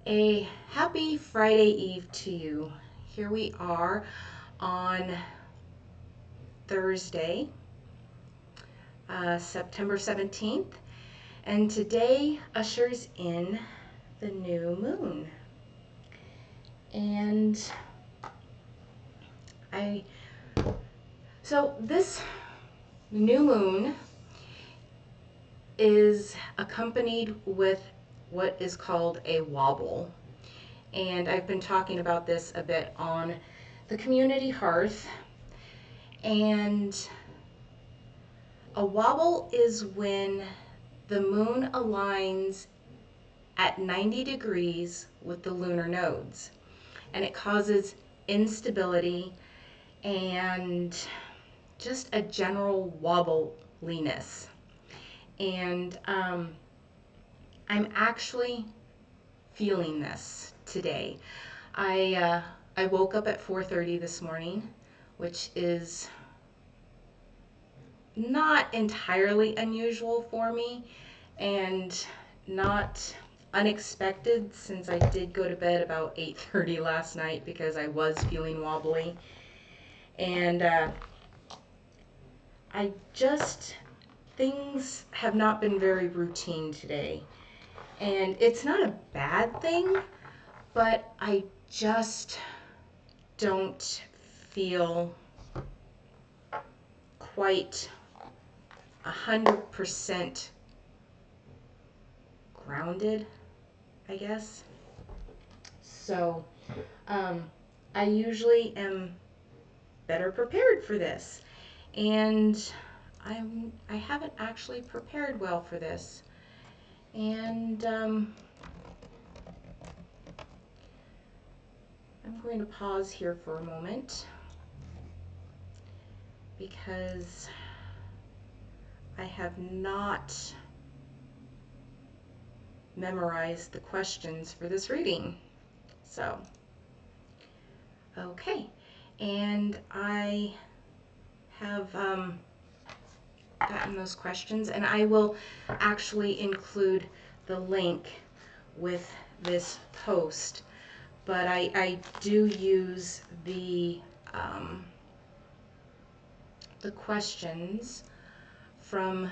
A happy Friday Eve to you. Here we are on Thursday, September 17th, and today ushers in the new moon. And so this new moon is accompanied with what is called a wobble. And I've been talking about this a bit on the community hearth. And a wobble is when the moon aligns at 90 degrees with the lunar nodes, and it causes instability and just a general wobbliness. And I'm actually feeling this today. I woke up at 4:30 this morning, which is not entirely unusual for me and not unexpected, since I did go to bed about 8:30 last night because I was feeling wobbly. And things have not been very routine today. And it's not a bad thing, but I just don't feel quite 100% grounded, I guess. So I usually am better prepared for this, and I haven't actually prepared well for this. And I'm going to pause here for a moment because I have not memorized the questions for this reading. So, okay, and I have gotten those questions, and I will actually include the link with this post, but I do use the questions from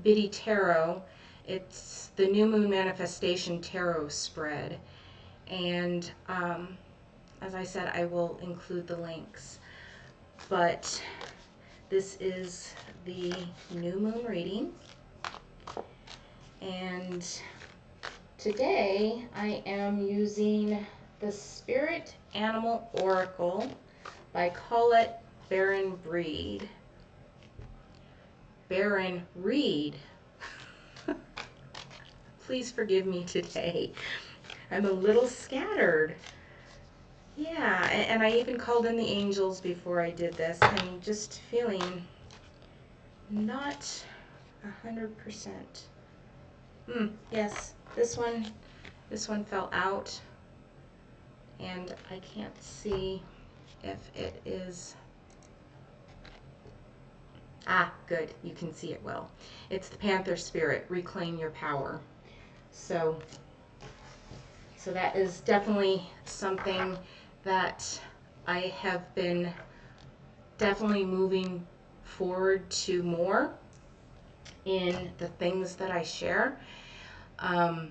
Biddy Tarot. It's the New Moon Manifestation Tarot spread, and as I said, I will include the links. But this is the new moon reading, and today I am using the Spirit Animal Oracle by Colette Baron Reed. Baron Reed. Please forgive me today. I'm a little scattered. Yeah, and I even called in the angels before I did this. I'm just feeling not 100%. Yes, this one fell out, and I can't see if it is. Ah, good, you can see it well. It's the Panther Spirit, Reclaim Your Power. So that is definitely something that I have been definitely moving forward to more in the things that I share. I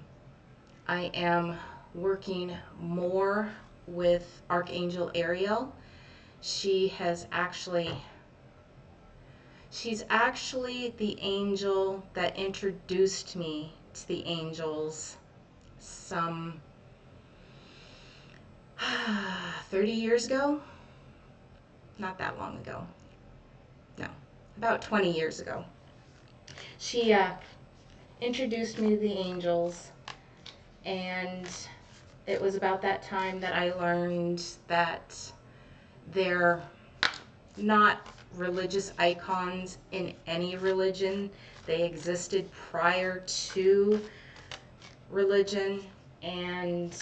am working more with Archangel Ariel. She's actually the angel that introduced me to the angels some 30 years ago. Not that long ago. No, about 20 years ago. She introduced me to the angels, and it was about that time that I learned that they're not religious icons in any religion. They existed prior to religion, and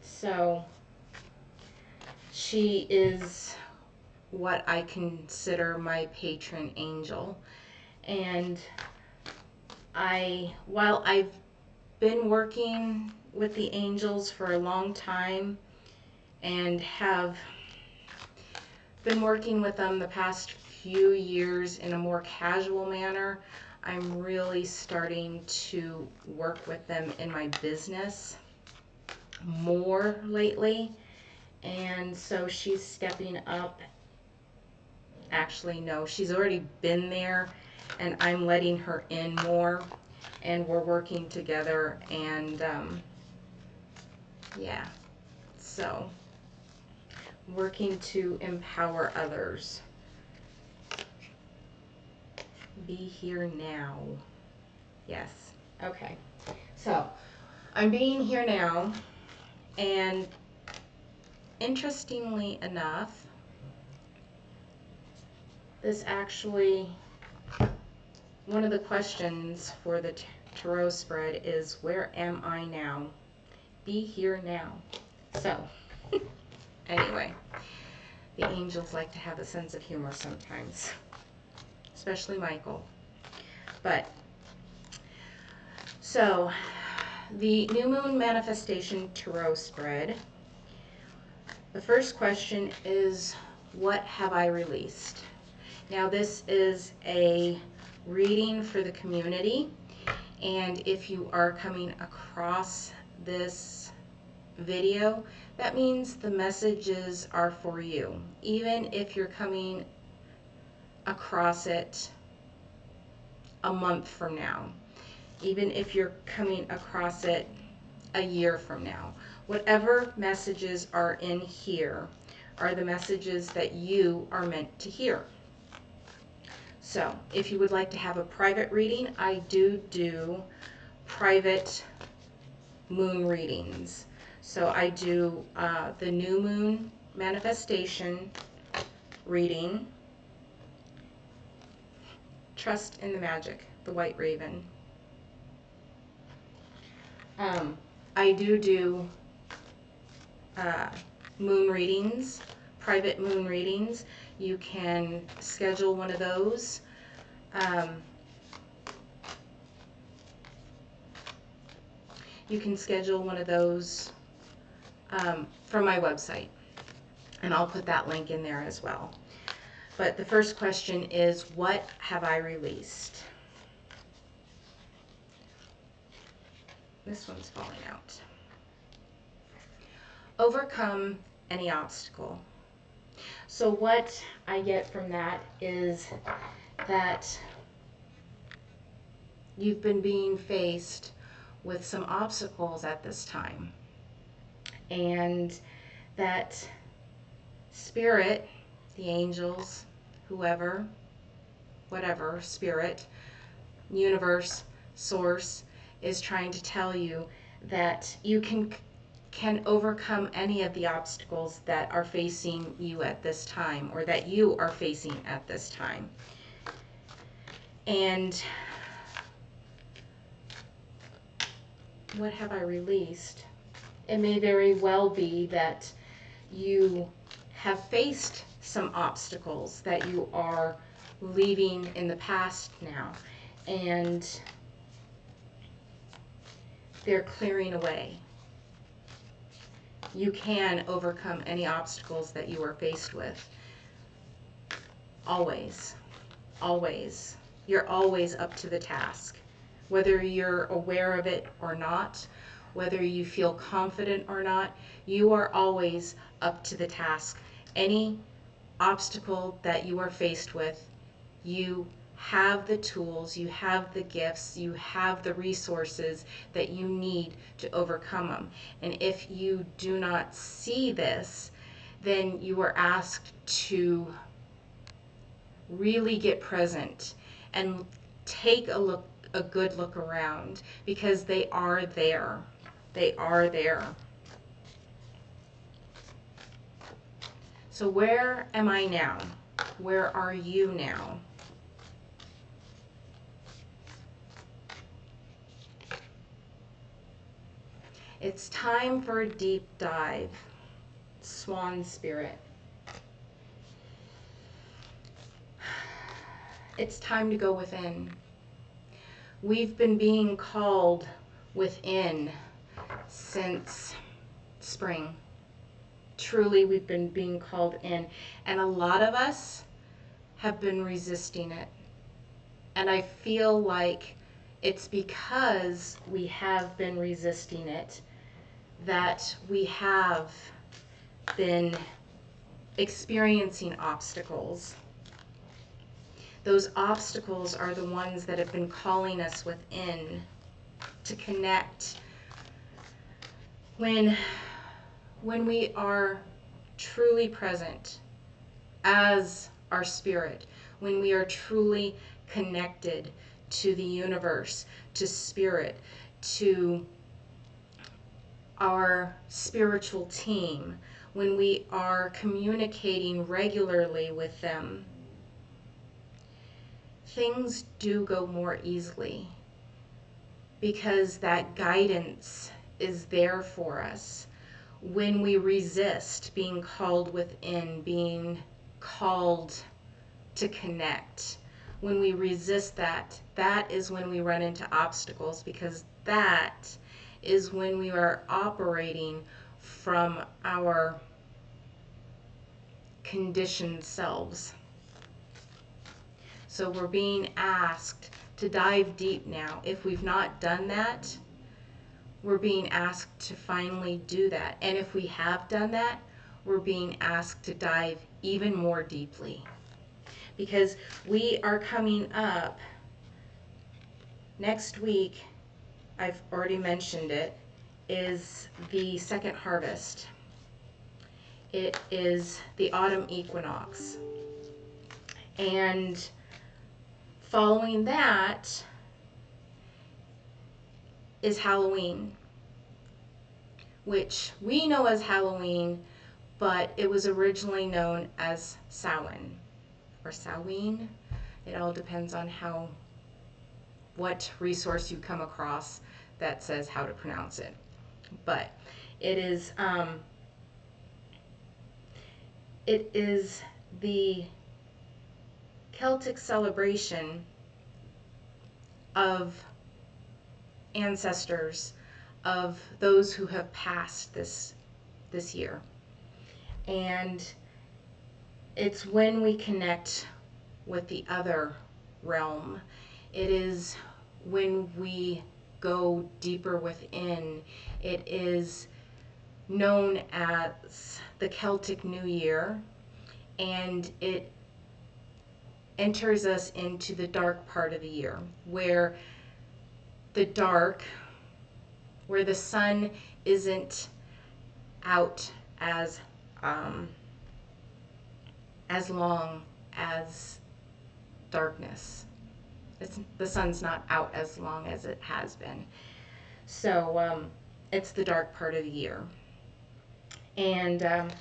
so she is what I consider my patron angel. And while I've been working with the angels for a long time and have been working with them the past few years in a more casual manner, I'm really starting to work with them in my business more lately. And so she's stepping up. Actually, no, she's already been there, and I'm letting her in more, and we're working together. And yeah, so working to empower others. Be here now. Yes. Okay. So I'm being here now, and interestingly enough, this actually, one of the questions for the tarot spread is, where am I now? Be here now. So anyway, the angels like to have a sense of humor sometimes, especially Michael. But so the new moon manifestation tarot spread, the first question is, what have I released? Now this is a reading for the community, and if you are coming across this video, that means the messages are for you. Even if you're coming across it a month from now, even if you're coming across it a year from now, whatever messages are in here are the messages that you are meant to hear. So if you would like to have a private reading, I do private moon readings. So I do the new moon manifestation reading, Trust in the Magic, the White Raven. I do moon readings, private moon readings. You can schedule one of those. You can schedule one of those from my website, and I'll put that link in there as well. But the first question is, what have I released? This one's falling out. Overcome any obstacle. So what I get from that is that you've been being faced with some obstacles at this time, and that spirit, the angels, whoever, whatever, spirit, universe, source, is trying to tell you that you can overcome any of the obstacles that are facing you at this time, or that you are facing at this time. And what have I released? It may very well be that you have faced some obstacles that you are leaving in the past now, and they're clearing away. You can overcome any obstacles that you are faced with. Always. Always. You're always up to the task. Whether you're aware of it or not, whether you feel confident or not, you are always up to the task. Any obstacle that you are faced with, you have the tools, you have the gifts, you have the resources that you need to overcome them. And if you do not see this, then you are asked to really get present and take a good look around, because they are there. They are there. So where am I now? Where are you now? It's time for a deep dive. Swan spirit. It's time to go within. We've been being called within since spring. Truly, we've been being called in, and a lot of us have been resisting it. And I feel like it's because we have been resisting it that we have been experiencing obstacles. Those obstacles are the ones that have been calling us within to connect. When we are truly present as our spirit, when we are truly connected to the universe, to spirit, to our spiritual team, when we are communicating regularly with them, things do go more easily because that guidance is there for us. When we resist being called within, being called to connect, when we resist that, that is when we run into obstacles, because that is when we are operating from our conditioned selves. So we're being asked to dive deep now. If we've not done that, we're being asked to finally do that. And if we have done that, we're being asked to dive even more deeply. Because we are coming up next week, I've already mentioned it, is the second harvest. It is the autumn equinox. And following that is Halloween, which we know as Halloween, but it was originally known as Samhain or Samhain. It all depends on what resource you come across that says how to pronounce it. But it is the Celtic celebration of ancestors, of those who have passed this year. And it's when we connect with the other realm. It is when we go deeper within. It is known as the Celtic New Year, and it enters us into the dark part of the year, where the sun isn't out as long as darkness. The sun's not out as long as it has been. So it's the dark part of the year. And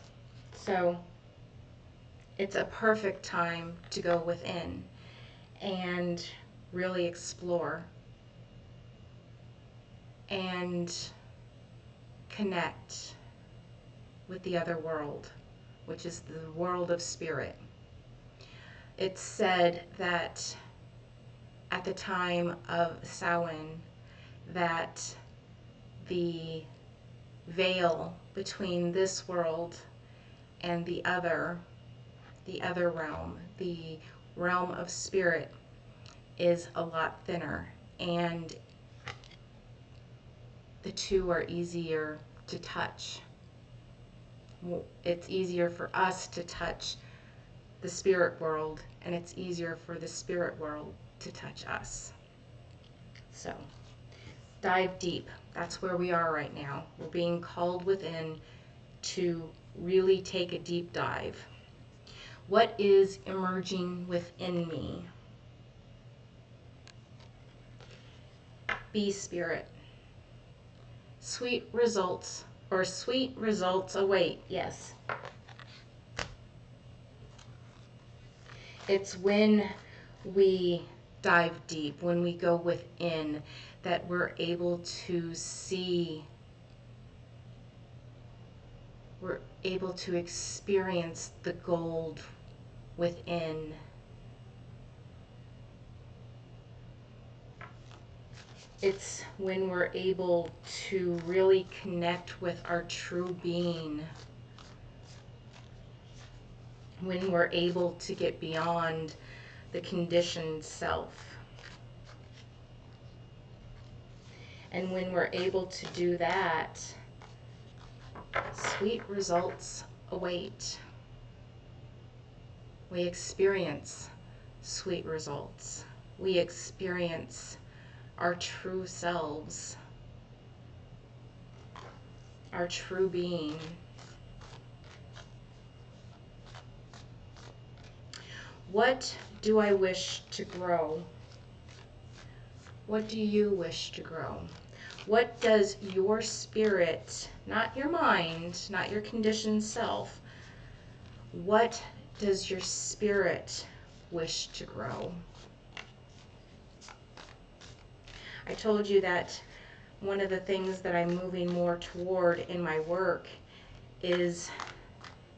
so it's a perfect time to go within and really explore and connect with the other world, which is the world of spirit. It's said that at the time of Samhain, that the veil between this world and the other realm, the realm of spirit, is a lot thinner, and the two are easier to touch. It's easier for us to touch the spirit world, and it's easier for the spirit world to touch us. So dive deep. That's where we are right now. We're being called within to really take a deep dive. What is emerging within me? Be spirit. Sweet results await. Yes. It's when we dive deep, when we go within, that we're able to see, we're able to experience the gold within. It's when we're able to really connect with our true being, when we're able to get beyond the conditioned self. And when we're able to do that, sweet results await. We experience sweet results. We experience our true selves, our true being. What do I wish to grow? What do you wish to grow? What does your spirit, not your mind, not your conditioned self, what does your spirit wish to grow? I told you that one of the things that I'm moving more toward in my work is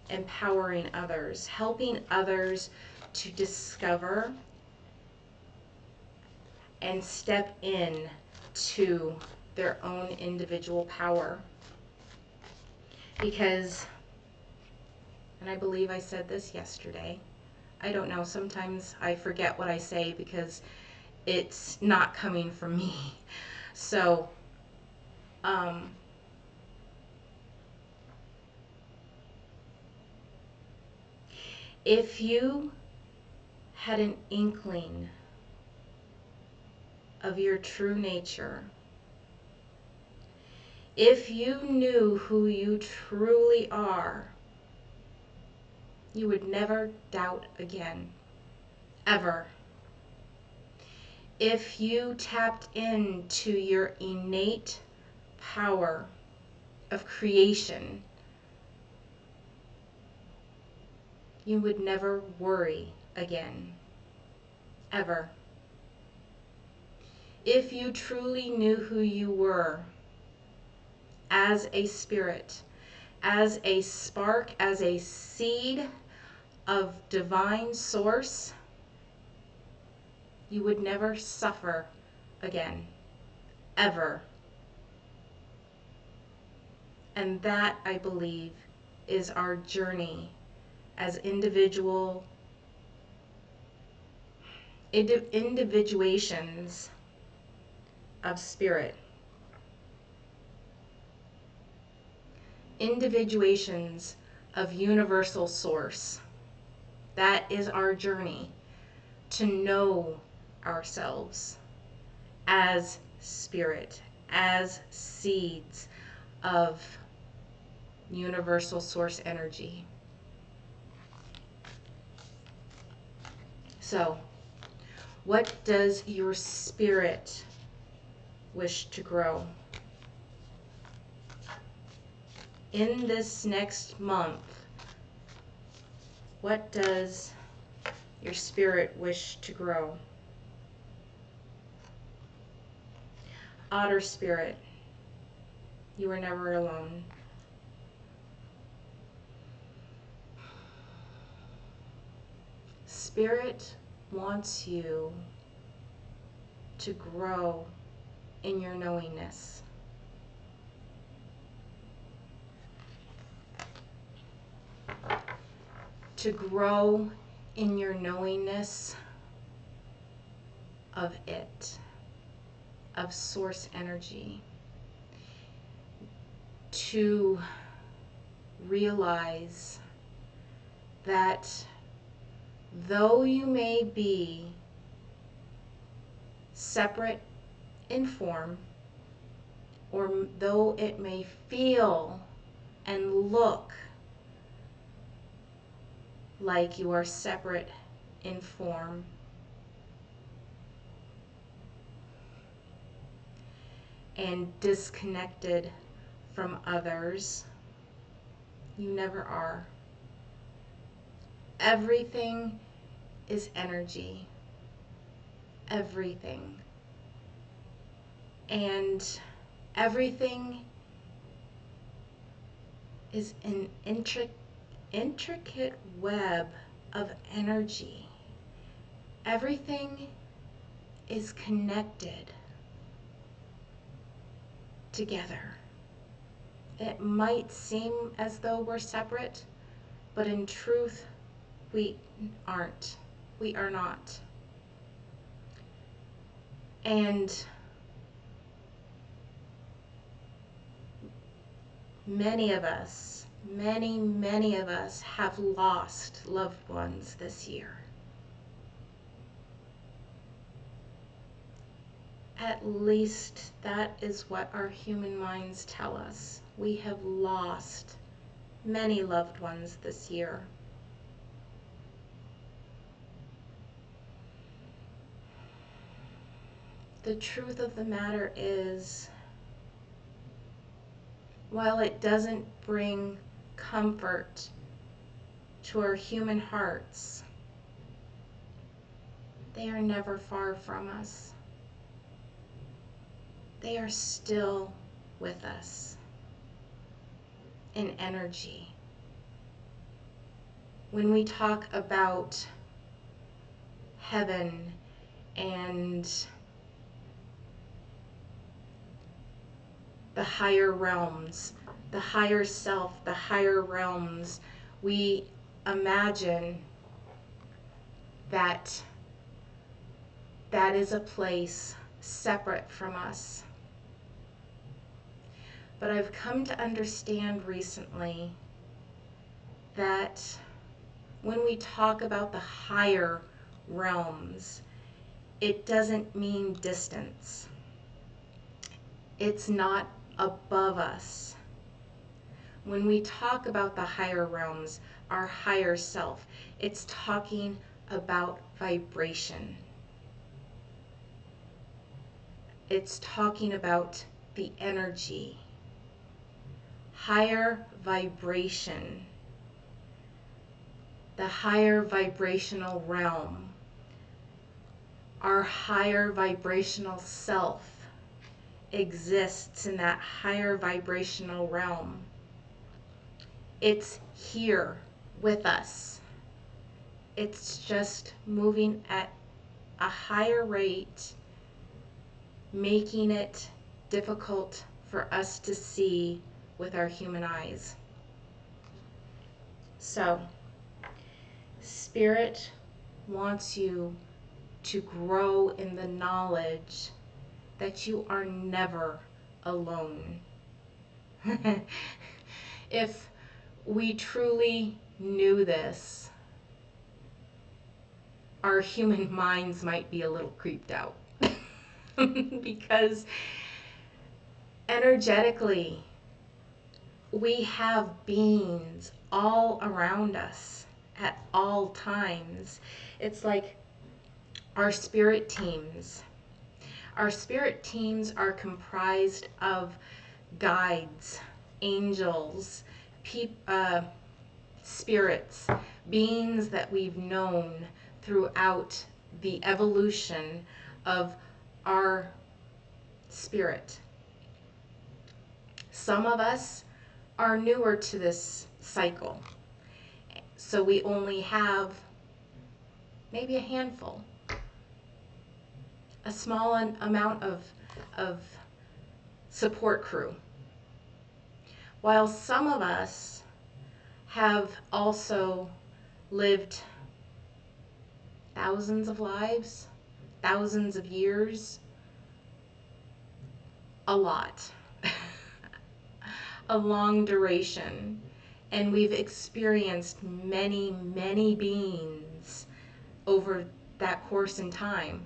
empowering others, helping others to discover and step in to their own individual power. Because, and I believe I said this yesterday, I don't know, sometimes I forget what I say because it's not coming from me. So, if you had an inkling of your true nature, if you knew who you truly are, you would never doubt again, ever. If you tapped into your innate power of creation, you would never worry again, ever. If you truly knew who you were as a spirit, as a spark, as a seed of divine source, you would never suffer again, ever. And that, I believe, is our journey as individuations of spirit. Individuations of universal source. That is our journey, to know ourselves as spirit, as seeds of universal source energy. So, what does your spirit wish to grow? In this next month, what does your spirit wish to grow? Otter spirit, you are never alone. Spirit wants you to grow in your knowingness. To grow in your knowingness of it, of source energy. To realize that though you may be separate in form, or though it may feel and look like you are separate in form, and disconnected from others, you never are. Everything is energy. Everything. And everything is an intricate web of energy. Everything is connected. together. It might seem as though we're separate, but in truth, we aren't. We are not. And many of us, many of us have lost loved ones this year. At least that is what our human minds tell us. We have lost many loved ones this year. The truth of the matter is, while it doesn't bring comfort to our human hearts, they are never far from us. They are still with us in energy. When we talk about heaven and the higher realms, the higher self, the higher realms, we imagine that that is a place separate from us. But I've come to understand recently that when we talk about the higher realms, it doesn't mean distance. It's not above us. When we talk about the higher realms, our higher self, it's talking about vibration. It's talking about the energy. Higher vibration. The higher vibrational realm. Our higher vibrational self exists in that higher vibrational realm. It's here with us. It's just moving at a higher rate, making it difficult for us to see with our human eyes. So, Spirit wants you to grow in the knowledge that you are never alone. If we truly knew this, our human minds might be a little creeped out. Because energetically, we have beings all around us at all times. It's like our spirit teams. Our spirit teams are comprised of guides, angels, spirits, beings that we've known throughout the evolution of our spirit. Some of us are newer to this cycle, so we only have maybe a handful, a small amount of support crew, while some of us have also lived thousands of lives, thousands of years, a lot, a long duration, and we've experienced many beings over that course in time.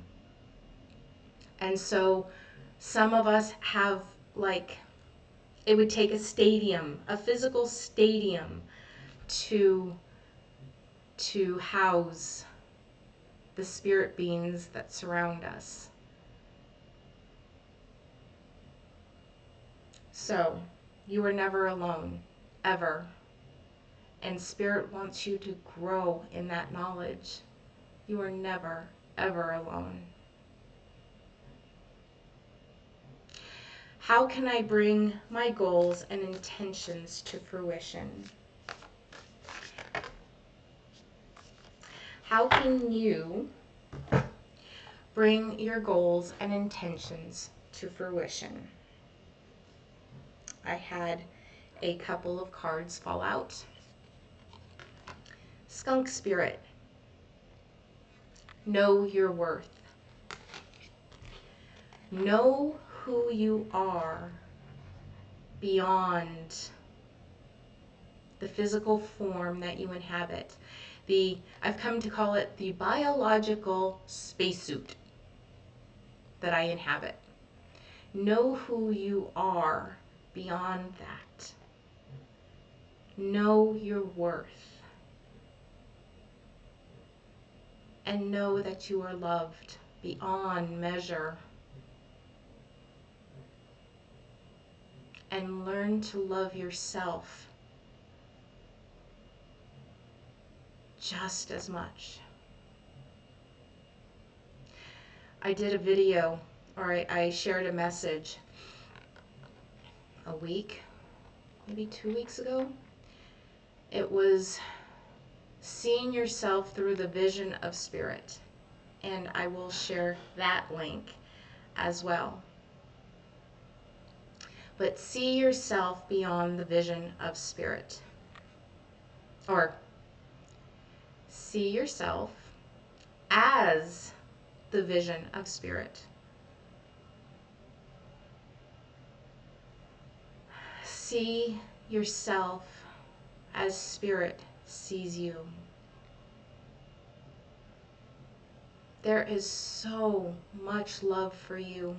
And so some of us have, like, it would take a stadium, a physical stadium, to house the spirit beings that surround us. So, you are never alone, ever. And Spirit wants you to grow in that knowledge. You are never, ever alone. How can I bring my goals and intentions to fruition? How can you bring your goals and intentions to fruition? I had a couple of cards fall out. Skunk Spirit. Know your worth. Know who you are beyond the physical form that you inhabit. I've come to call it the biological spacesuit that I inhabit. Know who you are beyond that. Know your worth. And know that you are loved beyond measure. And learn to love yourself just as much. I did a video, or I shared a message a week, maybe 2 weeks ago. It was seeing yourself through the vision of spirit. And I will share that link as well. But see yourself beyond the vision of spirit. Or see yourself as the vision of spirit. See yourself as spirit sees you. There is so much love for you,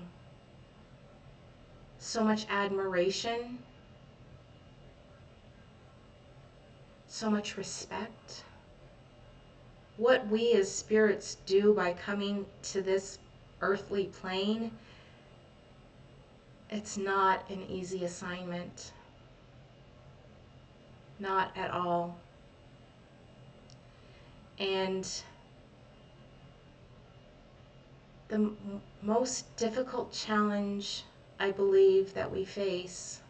so much admiration, so much respect. What we as spirits do by coming to this earthly plane, it's not an easy assignment. Not at all. And the most difficult challenge I believe that we face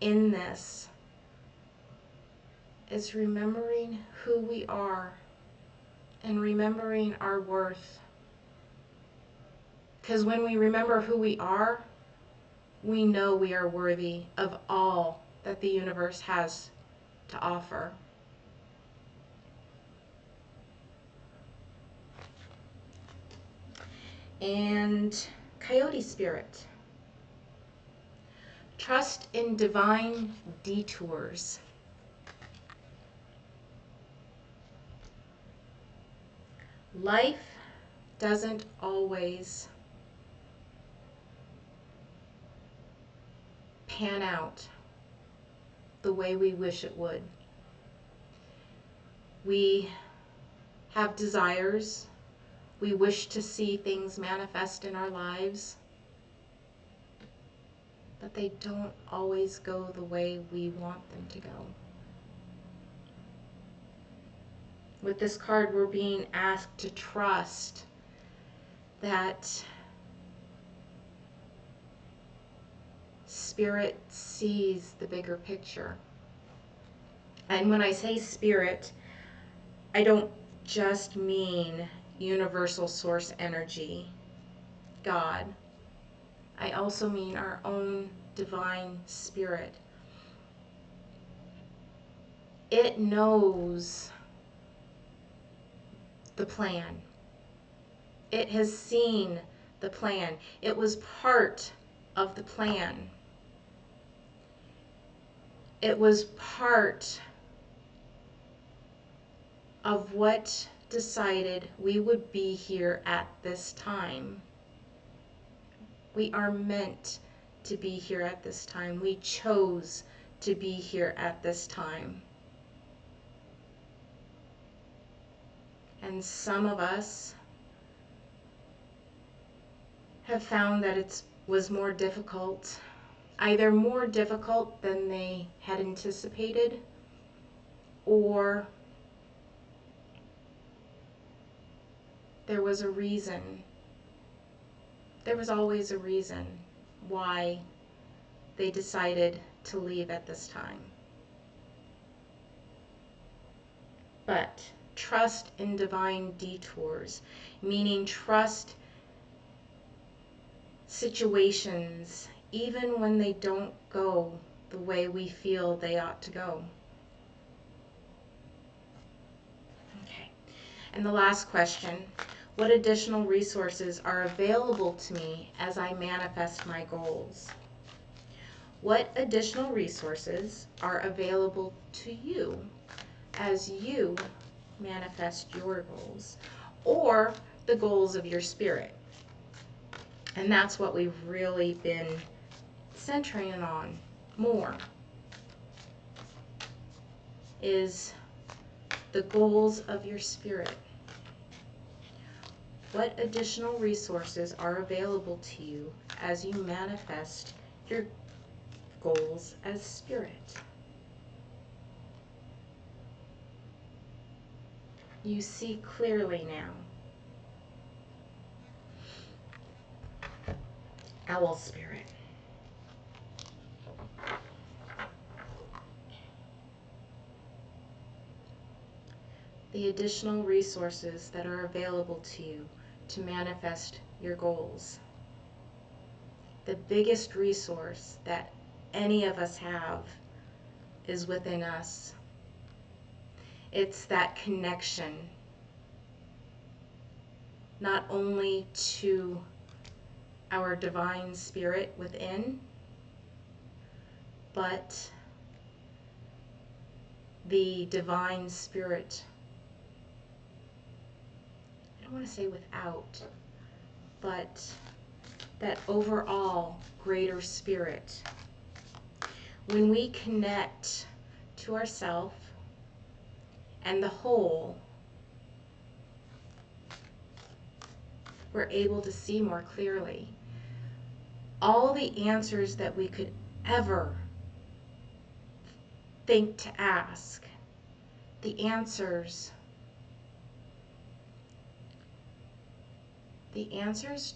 in this is remembering who we are and remembering our worth. Because when we remember who we are, we know we are worthy of all that the universe has to offer. And Coyote Spirit. Trust in divine detours. Life doesn't always pan out the way we wish it would. We have desires. We wish to see things manifest in our lives, but they don't always go the way we want them to go. With this card, we're being asked to trust that Spirit sees the bigger picture. And when I say Spirit, I don't just mean universal source energy, God. I also mean our own divine spirit. It knows the plan. It has seen the plan. It was part of the plan. It was part of what decided we would be here at this time. We are meant to be here at this time. We chose to be here at this time. And some of us have found that it was more difficult, either more difficult than they had anticipated, or there was a reason. There was always a reason why they decided to leave at this time. But trust in divine detours, meaning trust situations even when they don't go the way we feel they ought to go. Okay. And the last question, what additional resources are available to me as I manifest my goals? What additional resources are available to you as you manifest your goals or the goals of your spirit? And that's what we've really been centering on more, is the goals of your spirit. What additional resources are available to you as you manifest your goals as spirit? You see clearly now. Owl spirit. The additional resources that are available to you to manifest your goals. The biggest resource that any of us have is within us. It's that connection, not only to our divine spirit within, but the divine spirit, I don't want to say without, but that overall greater spirit. When we connect to ourself and the whole, we're able to see more clearly. All the answers that we could ever think to ask, the answers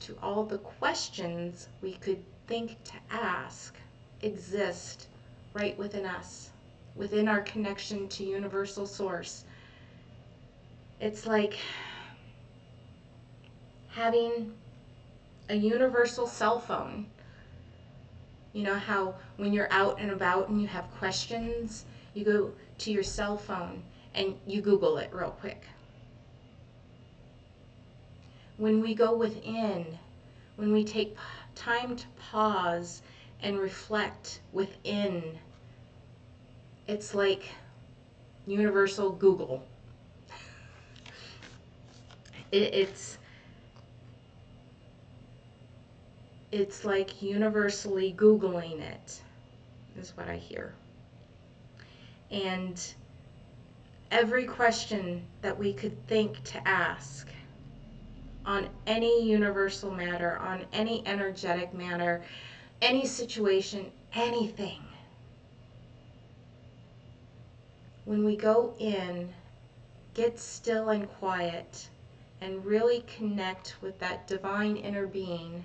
to all the questions we could think to ask exist right within us, within our connection to Universal Source. It's like having a universal cell phone. You know how when you're out and about and you have questions, you go to your cell phone and you Google it real quick. When we go within, when we take time to pause and reflect within, it's like universal Google. It's like universally Googling it, is what I hear. And every question that we could think to ask on any universal matter, on any energetic matter, any situation, anything, when we go in, get still and quiet, and really connect with that divine inner being,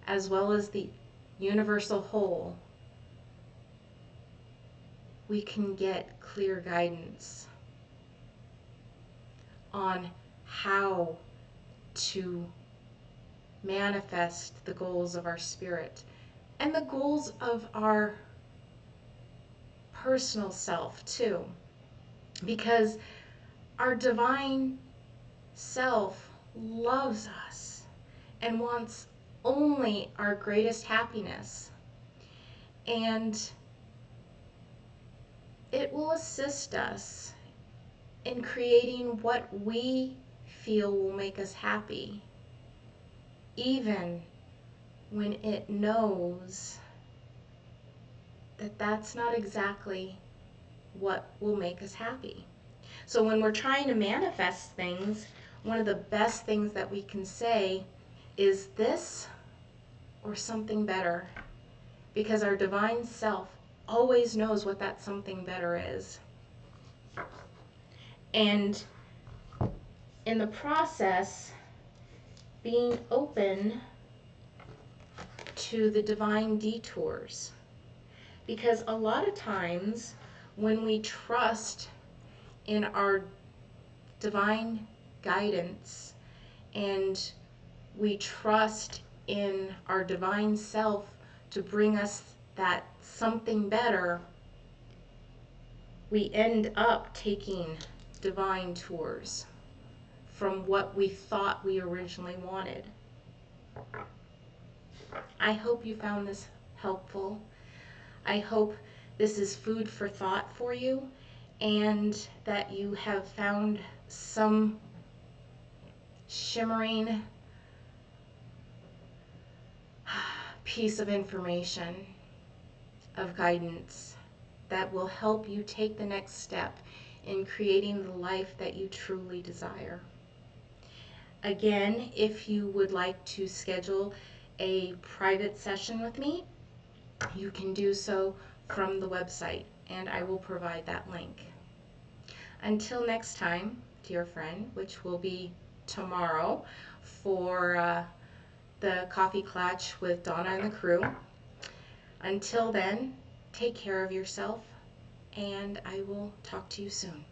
as well as the universal whole, we can get clear guidance on how to manifest the goals of our spirit and the goals of our personal self too. Because our divine self loves us and wants only our greatest happiness. And it will assist us in creating what we feel will make us happy, even when it knows that that's not exactly what will make us happy. So when we're trying to manifest things, one of the best things that we can say is this or something better, because our divine self always knows what that something better is. And in the process, being open to the divine detours. Because a lot of times when we trust in our divine guidance and we trust in our divine self to bring us that something better, we end up taking divine tours from what we thought we originally wanted. I hope you found this helpful. I hope this is food for thought for you, and that you have found some shimmering piece of information, of guidance, that will help you take the next step in creating the life that you truly desire. Again, if you would like to schedule a private session with me, you can do so from the website, and I will provide that link. Until next time, dear friend, which will be tomorrow for the Coffee Klatch with Dawna and the crew. Until then, take care of yourself, and I will talk to you soon.